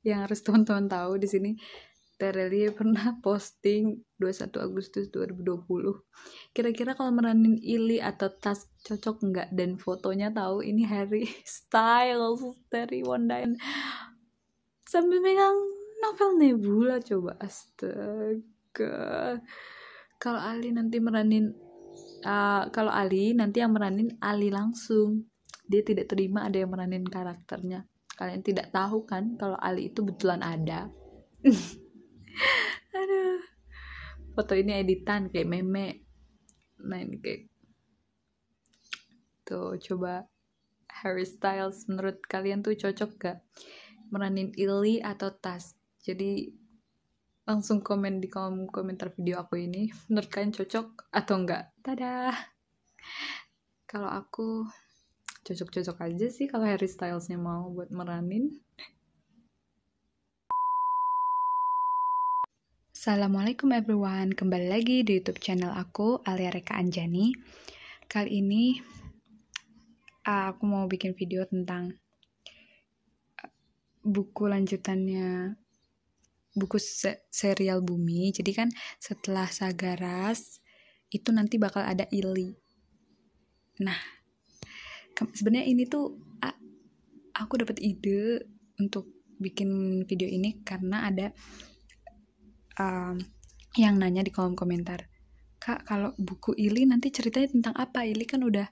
yang harus teman-teman tahu di sini. Terelie pernah posting 21 Agustus 2020. Kira-kira kalau meranin Ili atau Tas cocok nggak? Dan fotonya tahu ini Harry Styles dari One Direction sambil megang novel Nebula. Coba, astaga. Kalau Ali nanti meranin kalau Ali nanti yang meranin Ali langsung. Dia tidak terima ada yang meranin karakternya. Kalian tidak tahu kan kalau Ali itu betulan ada. Aduh, foto ini editan kayak meme. Nah ini kayak tuh, coba Harry Styles menurut kalian tuh cocok gak meranin Ili atau Tas? Jadi langsung komen di kolom komentar video aku ini, menurut kalian cocok atau enggak? Dadah. Kalau aku cocok-cocok aja sih kalau Harry Stylesnya mau buat meranin. Assalamualaikum everyone, kembali lagi di YouTube channel aku, Alia Reka Anjani. Kali ini aku mau bikin video tentang buku lanjutannya buku serial Bumi. Jadi kan setelah Sagaras itu nanti bakal ada Ili. Nah, sebenarnya ini tuh aku dapat ide untuk bikin video ini karena ada yang nanya di kolom komentar, Kak, kalau buku Ili nanti ceritanya tentang apa? Ili kan udah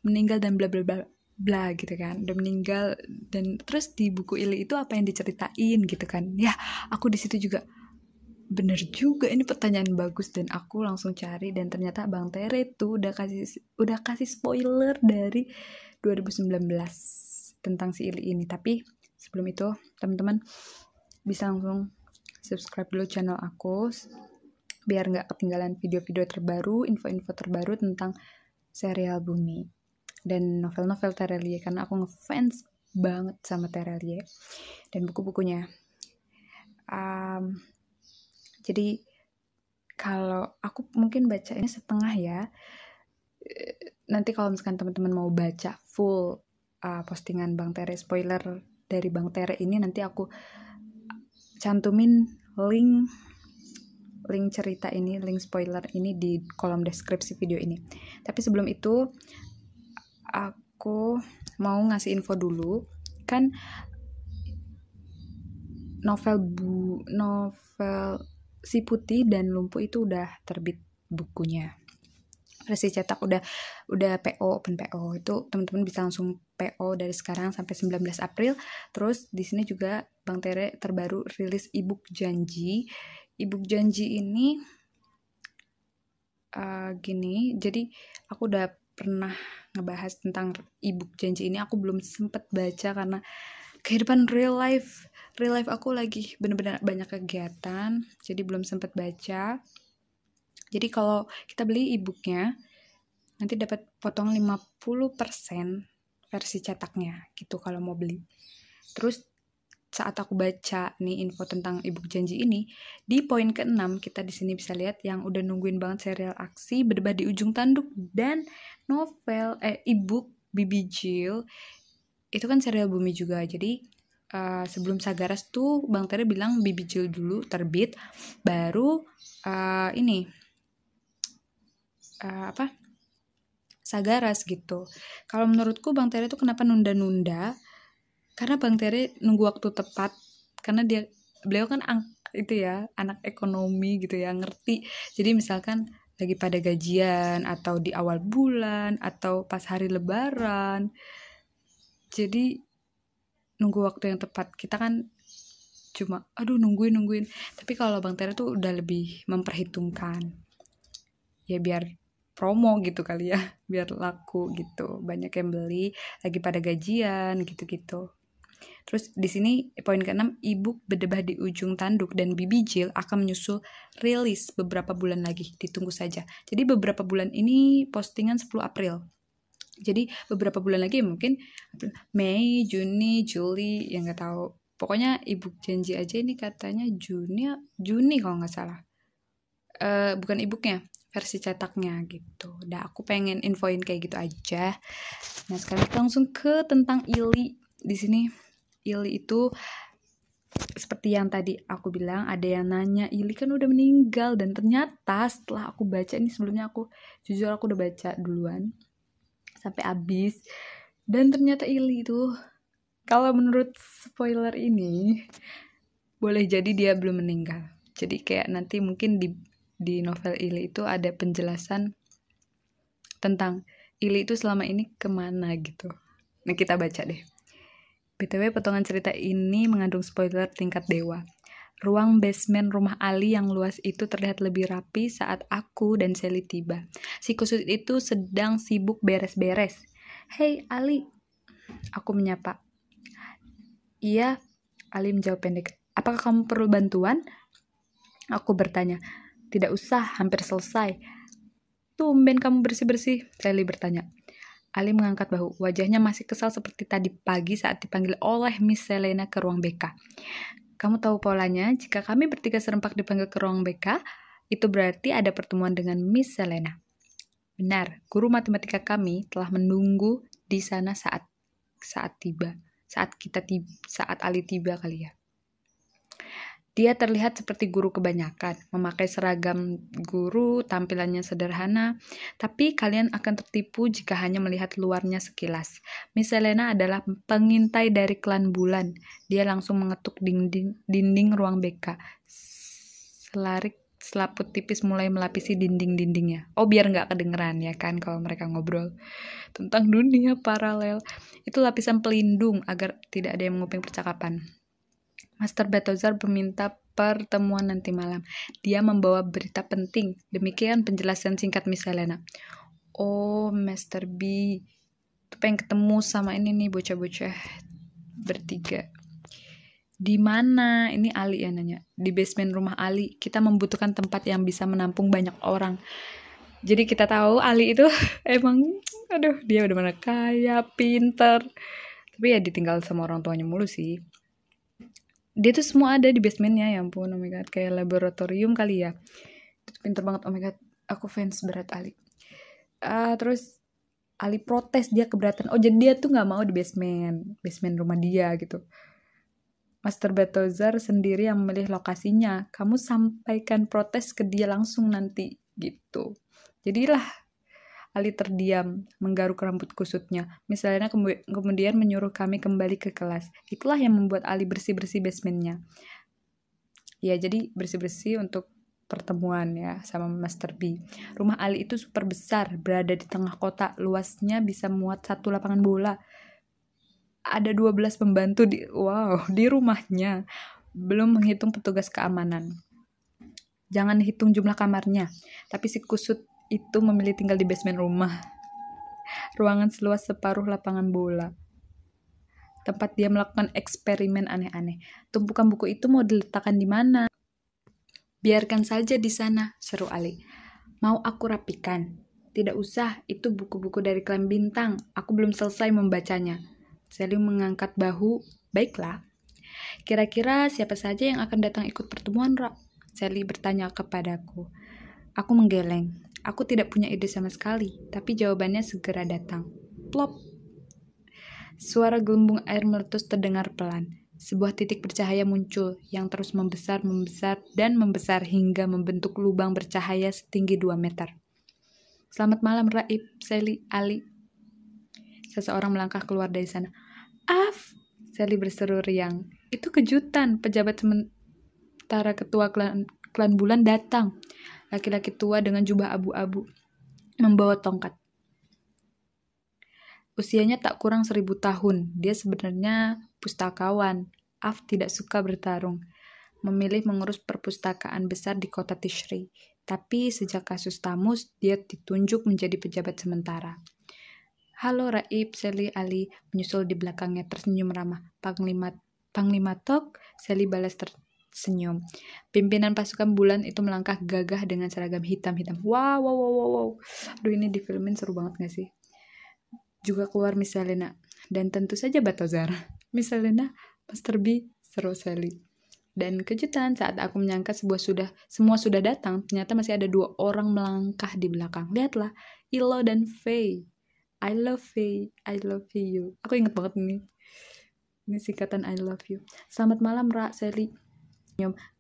meninggal dan bla bla bla bla gitu kan, udah meninggal, dan terus di buku Ili itu apa yang diceritain gitu kan. Ya, aku di situ juga bener juga, ini pertanyaan bagus, dan aku langsung cari, dan ternyata Bang Tere tuh udah kasih spoiler dari 2019 tentang si Ili ini. Tapi sebelum itu teman-teman bisa langsung subscribe dulu channel aku biar nggak ketinggalan video-video terbaru, info-info terbaru tentang serial Bumi dan novel-novel Terelie, karena aku ngefans banget sama Terelie dan buku-bukunya. Jadi kalau aku mungkin baca ini setengah ya. Nanti kalau misalkan teman-teman mau baca full postingan Bang Tere, spoiler dari Bang Tere ini, nanti aku cantumin link cerita ini, link spoiler ini di kolom deskripsi video ini. Tapi sebelum itu aku mau ngasih info dulu. Kan novel Si Putih dan Lumpuh itu udah terbit bukunya. Versi cetak udah PO, open PO. Itu teman-teman bisa langsung PO dari sekarang sampai 19 April. Terus di sini juga Bang Tere terbaru rilis ebook Janji. Ebook Janji ini gini, jadi aku udah pernah ngebahas tentang ebook Janji ini. Aku belum sempet baca karena kehidupan real life aku lagi bener-bener banyak kegiatan, jadi belum sempet baca. Jadi kalau kita beli ebooknya nanti dapat potong 50% versi cetaknya gitu kalau mau beli. Terus saat aku baca nih info tentang ebook Janji ini, di poin ke-6 kita di sini bisa lihat yang udah nungguin banget serial aksi Berdebat di Ujung Tanduk dan novel ebook Bibi Jill. Itu kan serial Bumi juga. Jadi sebelum Sagaras tuh Bang Tere bilang Bibi Jill dulu terbit, baru Sagaras gitu. Kalau menurutku Bang Tere tuh kenapa nunda-nunda? Karena Bang Tere nunggu waktu tepat, karena beliau kan anak ekonomi gitu ya, ngerti. Jadi misalkan lagi pada gajian atau di awal bulan atau pas hari lebaran, jadi nunggu waktu yang tepat. Kita kan cuma nungguin. Tapi kalau Bang Tere tuh udah lebih memperhitungkan, ya biar promo gitu kali ya, biar laku gitu, banyak yang beli lagi pada gajian gitu. Terus di sini poin ke-6, ebook Berdebat di Ujung Tanduk dan Bibi Jill akan menyusul rilis beberapa bulan lagi, ditunggu saja. Jadi beberapa bulan ini postingan 10 April. Jadi beberapa bulan lagi mungkin Mei, Juni, Juli, yang nggak tahu. Pokoknya ebook Janji aja ini katanya Juni kalau nggak salah. Bukan ebooknya, versi cetaknya gitu. Udah, aku pengen infoin kayak gitu aja. Nah sekarang kita langsung ke tentang Ili. Di sini Ili itu seperti yang tadi aku bilang, ada yang nanya, Ili kan udah meninggal. Dan ternyata setelah aku baca ini, sebelumnya jujur aku udah baca duluan sampai habis. Dan ternyata Ili itu, kalau menurut spoiler ini, boleh jadi dia belum meninggal. Jadi kayak nanti mungkin di novel Ili itu ada penjelasan tentang Ili itu selama ini kemana gitu. Nah kita baca deh. BTW potongan cerita ini mengandung spoiler tingkat dewa. Ruang basement rumah Ali yang luas itu terlihat lebih rapi saat aku dan Sally tiba. Si kusut itu sedang sibuk beres-beres. "Hei Ali," aku menyapa. "Iya," Ali menjawab pendek. "Apakah kamu perlu bantuan?" Aku bertanya. "Tidak usah, hampir selesai." "Tumben kamu bersih-bersih," Sally bertanya. Ali mengangkat bahu. Wajahnya masih kesal seperti tadi pagi saat dipanggil oleh Miss Selena ke ruang BK. "Kamu tahu polanya, jika kami bertiga serempak dipanggil ke ruang BK, itu berarti ada pertemuan dengan Miss Selena." "Benar, guru matematika kami telah menunggu di sana saat Ali tiba kali ya. Dia terlihat seperti guru kebanyakan, memakai seragam guru, tampilannya sederhana, tapi kalian akan tertipu jika hanya melihat luarnya sekilas. Miss Selena adalah pengintai dari klan bulan. Dia langsung mengetuk dinding ruang BK. Selaput tipis mulai melapisi dinding-dindingnya. Oh, biar nggak kedengeran ya kan kalau mereka ngobrol tentang dunia paralel. Itu lapisan pelindung agar tidak ada yang menguping percakapan. Master Balthazar meminta pertemuan nanti malam. Dia membawa berita penting. Demikian penjelasan singkat Miss Helena. "Oh, Master B, tuh pengen ketemu sama ini nih bocah-bocah bertiga." "Di mana?" Ini Ali yang nanya. "Di basement rumah Ali. Kita membutuhkan tempat yang bisa menampung banyak orang." Jadi kita tahu Ali itu emang, aduh, dia udah mana kaya, pinter. Tapi ya ditinggal sama orang tuanya mulu sih. Dia tuh semua ada di basementnya, ya ampun, oh my god, kayak laboratorium kali ya. Itu pinter banget, oh my god, aku fans berat Ali. Terus Ali protes, dia keberatan. Oh, jadi dia tuh nggak mau di basement rumah dia gitu. Master Balthazar sendiri yang memilih lokasinya. Kamu sampaikan protes ke dia langsung nanti gitu. Jadilah Ali terdiam, menggaruk rambut kusutnya. Misalnya kemudian menyuruh kami kembali ke kelas. Itulah yang membuat Ali bersih-bersih basementnya. Ya, jadi bersih-bersih untuk pertemuan ya sama Master B. Rumah Ali itu super besar, berada di tengah kota. Luasnya bisa muat 1 lapangan bola. Ada 12 pembantu di rumahnya. Belum menghitung petugas keamanan. Jangan hitung jumlah kamarnya. Tapi si kusut itu memilih tinggal di basement rumah. Ruangan seluas separuh lapangan bola. Tempat dia melakukan eksperimen aneh-aneh. Tumpukan buku itu mau diletakkan di mana? Biarkan saja di sana, seru Ali. Mau aku rapikan? Tidak usah, itu buku-buku dari Klan Bintang. Aku belum selesai membacanya. Sally mengangkat bahu. Baiklah. Kira-kira siapa saja yang akan datang ikut pertemuan, Ra? Sally bertanya kepadaku. Aku menggeleng. Aku tidak punya ide sama sekali, tapi jawabannya segera datang. Plop. Suara gelembung air meletus terdengar pelan. Sebuah titik bercahaya muncul yang terus membesar hingga membentuk lubang bercahaya setinggi 2 meter. Selamat malam, Raib, Sally, Ali. Seseorang melangkah keluar dari sana. Af! Sally berseru riang. Itu kejutan, pejabat sementara ketua klan bulan datang. Laki-laki tua dengan jubah abu-abu, membawa tongkat. Usianya tak kurang 1000 tahun. Dia sebenarnya pustakawan. Af tidak suka bertarung. Memilih mengurus perpustakaan besar di kota Tishri. Tapi sejak kasus Tamus, dia ditunjuk menjadi pejabat sementara. Halo Raib, Sally, Ali menyusul di belakangnya tersenyum ramah. Panglima Tok, Sally balas tersenyum. Pimpinan pasukan bulan itu melangkah gagah dengan seragam hitam-hitam. Wow. Aduh, ini di filmin seru banget gak sih? Juga keluar Miss Helena. Dan tentu saja Balthazar. Miss Helena, Master B, seru Sally. Dan kejutan saat aku menyangka semua sudah datang, ternyata masih ada 2 orang melangkah di belakang. Lihatlah, Ilo dan Faye. I love Faye, I love you. Aku inget banget ini. Ini singkatan I love you. Selamat malam, Ra, Sally.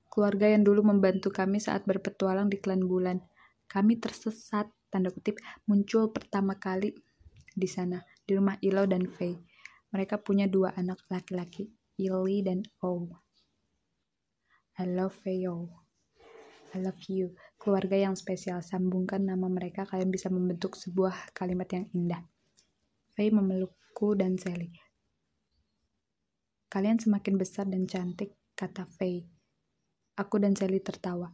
Keluarga yang dulu membantu kami saat berpetualang di klan bulan. Kami tersesat, tanda kutip, muncul pertama kali di sana, di rumah Ilo dan Faye. Mereka punya 2 anak laki-laki, Illy dan O. I love Faye. I love you. Keluarga yang spesial. Sambungkan nama mereka, kalian bisa membentuk sebuah kalimat yang indah. Faye memelukku dan Sally. Kalian semakin besar dan cantik, kata Faye. Aku dan Sally tertawa.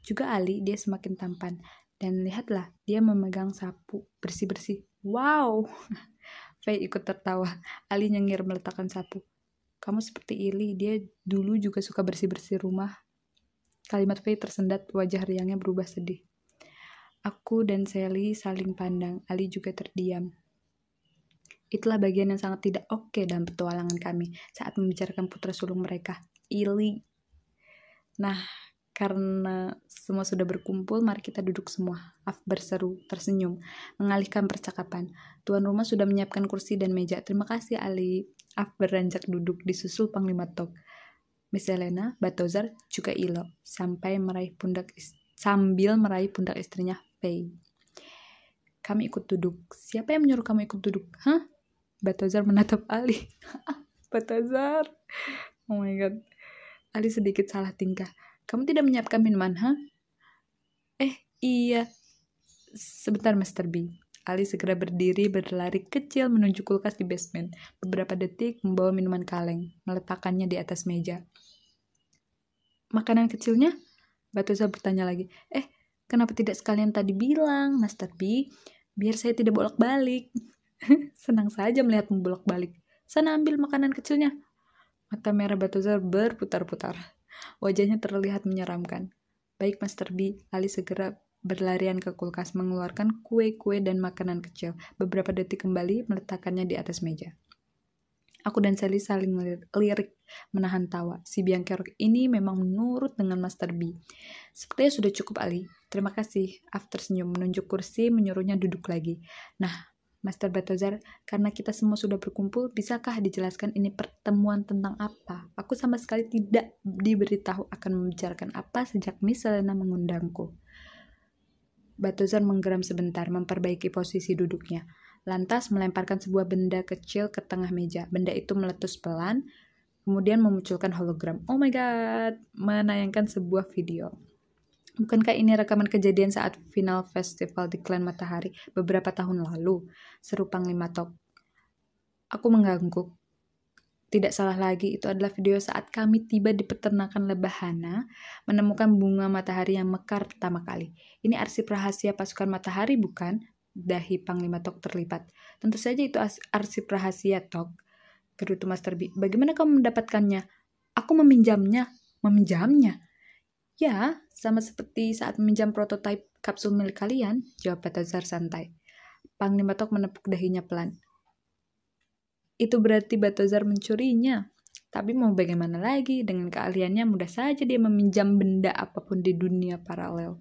Juga Ali, dia semakin tampan. Dan lihatlah, dia memegang sapu, bersih-bersih. Wow! Faye ikut tertawa. Ali nyengir meletakkan sapu. Kamu seperti Ili, dia dulu juga suka bersih-bersih rumah. Kalimat Faye tersendat, wajah riangnya berubah sedih. Aku dan Sally saling pandang. Ali juga terdiam. Itulah bagian yang sangat tidak oke dalam petualangan kami saat membicarakan putra sulung mereka, Ili. Nah, karena semua sudah berkumpul, mari kita duduk semua. Af berseru, tersenyum, mengalihkan percakapan. Tuan rumah sudah menyiapkan kursi dan meja. Terima kasih, Ali. Af beranjak duduk, disusul Panglima Tok, Miss Elena, Batozar, juga Ilo, sambil meraih pundak istrinya, Faye. Kami ikut duduk. Siapa yang menyuruh kamu ikut duduk? Hah? Batozar menatap Ali. Batozar. Oh my god. Ali sedikit salah tingkah. Kamu tidak menyiapkan minuman, ha? Iya. Sebentar, Mr. B. Ali segera berdiri, berlari kecil menuju kulkas di basement. Beberapa detik membawa minuman kaleng, meletakkannya di atas meja. Makanan kecilnya? Batozar bertanya lagi. Kenapa tidak sekalian tadi bilang, Mr. B? Biar saya tidak bolak-balik. Senang saja melihatmu bolak-balik. Sana ambil makanan kecilnya. Mata merah Batozar berputar-putar. Wajahnya terlihat menyeramkan. Baik, Mr. B. Ali segera berlarian ke kulkas, mengeluarkan kue-kue dan makanan kecil. Beberapa detik kembali, meletakkannya di atas meja. Aku dan Sally saling lirik, menahan tawa. Si biangkerok ini memang menurut dengan Master B. Sepertinya sudah cukup, Ali. Terima kasih. After senyum, menunjuk kursi, menyuruhnya duduk lagi. Nah, Master Batozar, karena kita semua sudah berkumpul, bisakah dijelaskan ini pertemuan tentang apa? Aku sama sekali tidak diberitahu akan membicarakan apa sejak Miss Selena mengundangku. Batozar menggeram sebentar, memperbaiki posisi duduknya. Lantas melemparkan sebuah benda kecil ke tengah meja. Benda itu meletus pelan, kemudian memunculkan hologram. Oh my god, menayangkan sebuah video. Bukankah ini rekaman kejadian saat final festival di Klan Matahari beberapa tahun lalu? Seru Panglima Tok. Aku mengangguk. Tidak salah lagi, itu adalah video saat kami tiba di peternakan Lebahana, menemukan bunga matahari yang mekar pertama kali. Ini arsip rahasia pasukan matahari, bukan? Dahi Panglima Tok terlipat. Tentu saja itu arsip rahasia, Tok. Gerutu Master B. Bagaimana kamu mendapatkannya? Aku meminjamnya. Meminjamnya? Ya, sama seperti saat meminjam prototipe kapsul milik kalian, jawab Batozar santai. Panglima Tok menepuk dahinya pelan. Itu berarti Batozar mencurinya. Tapi mau bagaimana lagi, dengan keahliannya mudah saja dia meminjam benda apapun di dunia paralel.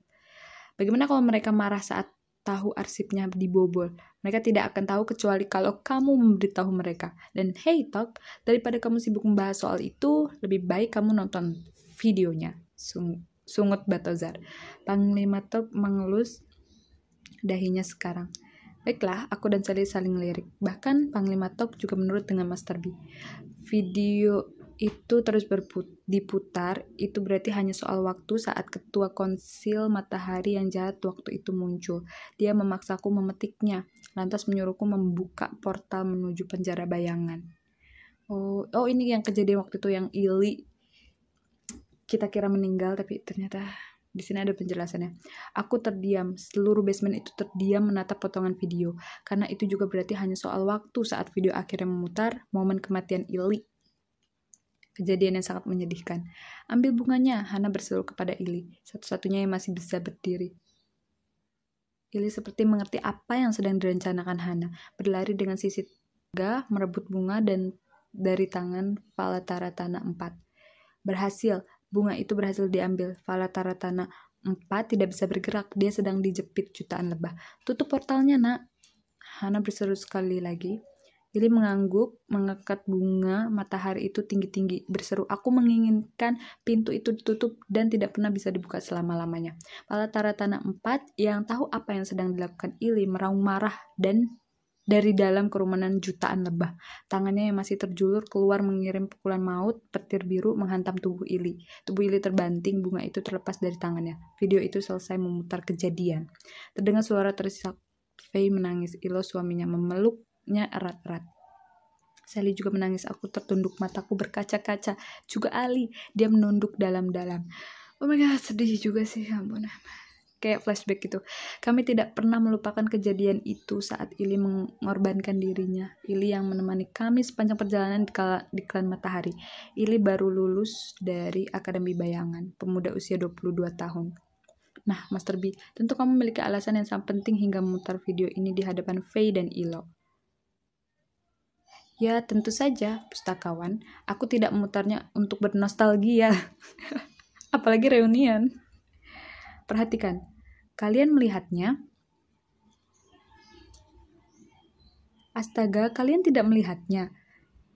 Bagaimana kalau mereka marah saat tahu arsipnya dibobol? Mereka tidak akan tahu kecuali kalau kamu memberitahu mereka. Dan hey Tok, daripada kamu sibuk membahas soal itu, lebih baik kamu nonton videonya. Sungut Batozar. Panglima Tok mengelus dahinya sekarang. Baiklah, aku dan Sally saling lirik. Bahkan Panglima Tok juga menurut dengan Master B. Video itu terus diputar, itu berarti hanya soal waktu saat ketua konsil matahari yang jahat waktu itu muncul. Dia memaksaku memetiknya, lantas menyuruhku membuka portal menuju penjara bayangan. Oh ini yang kejadian waktu itu yang Ili kita kira meninggal, tapi ternyata di sini ada penjelasannya. Aku terdiam, seluruh basement itu terdiam menatap potongan video, karena itu juga berarti hanya soal waktu saat video akhirnya memutar, momen kematian Ili. Kejadian yang sangat menyedihkan. Ambil bunganya, Hana berseru kepada Ili, satu-satunya yang masih bisa berdiri. Ili seperti mengerti apa yang sedang direncanakan Hana, berlari dengan sisi tegah, merebut bunga dan dari tangan Falataratana 4. Berhasil. Bunga itu berhasil diambil. Falataratana 4 tidak bisa bergerak. Dia sedang dijepit jutaan lebah. Tutup portalnya, nak. Hana berseru sekali lagi. Ili mengangguk, mengekat bunga matahari itu tinggi-tinggi, berseru, aku menginginkan pintu itu ditutup dan tidak pernah bisa dibuka selama-lamanya. Pala Taratana 4 yang tahu apa yang sedang dilakukan Ili meraung marah dan dari dalam kerumunan jutaan lebah. Tangannya yang masih terjulur keluar mengirim pukulan maut, petir biru menghantam tubuh Ili. Tubuh Ili terbanting, bunga itu terlepas dari tangannya. Video itu selesai memutar kejadian. Terdengar suara terisak Faye menangis. Ilo suaminya memeluknya erat-erat. Sally juga menangis. Aku tertunduk, mataku berkaca-kaca. Juga Ali. Dia menunduk dalam-dalam. Oh my god, sedih juga sih, ampun. Kayak flashback gitu. Kami tidak pernah melupakan kejadian itu saat Ili mengorbankan dirinya. Ili yang menemani kami sepanjang perjalanan di Klan Matahari. Ili baru lulus dari Akademi Bayangan, pemuda usia 22 tahun. Nah, Master B, tentu kamu memiliki alasan yang sangat penting hingga memutar video ini di hadapan Faye dan Ilo. Ya, tentu saja, pustakawan. Aku tidak memutarnya untuk bernostalgia. Apalagi reunian. Perhatikan, kalian melihatnya? Astaga, kalian tidak melihatnya.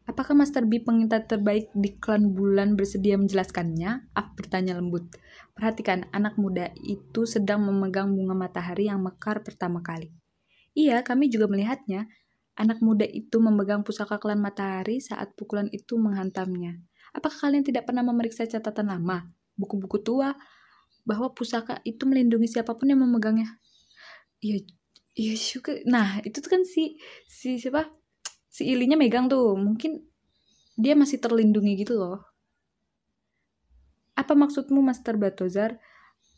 Apakah Master B pengintai terbaik di Klan Bulan bersedia menjelaskannya? Aku bertanya lembut. Perhatikan, anak muda itu sedang memegang bunga matahari yang mekar pertama kali. Iya, kami juga melihatnya. Anak muda itu memegang pusaka Klan Matahari saat pukulan itu menghantamnya. Apakah kalian tidak pernah memeriksa catatan lama, buku-buku tua, bahwa pusaka itu melindungi siapapun yang memegangnya? Iya juga. Nah, itu tuh kan si siapa? Si Ilinya megang tuh. Mungkin dia masih terlindungi gitu loh. Apa maksudmu, Master Balthazar?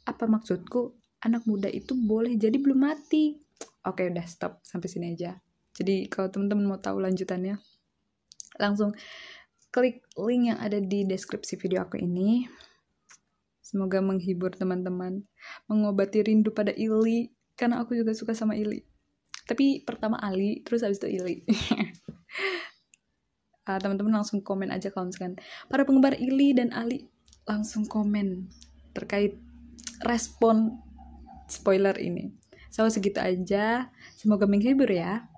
Apa maksudku? Anak muda itu boleh jadi belum mati. Oke, udah stop sampai sini aja. Jadi kalau teman-teman mau tahu lanjutannya, langsung klik link yang ada di deskripsi video aku ini. Semoga menghibur teman-teman, mengobati rindu pada Ili, karena aku juga suka sama Ili. Tapi pertama Ali, terus habis itu Ili. Teman-teman langsung komen aja kalau misalkan para penggemar Ili dan Ali, langsung komen terkait respon spoiler ini. So, segitu aja. Semoga menghibur ya.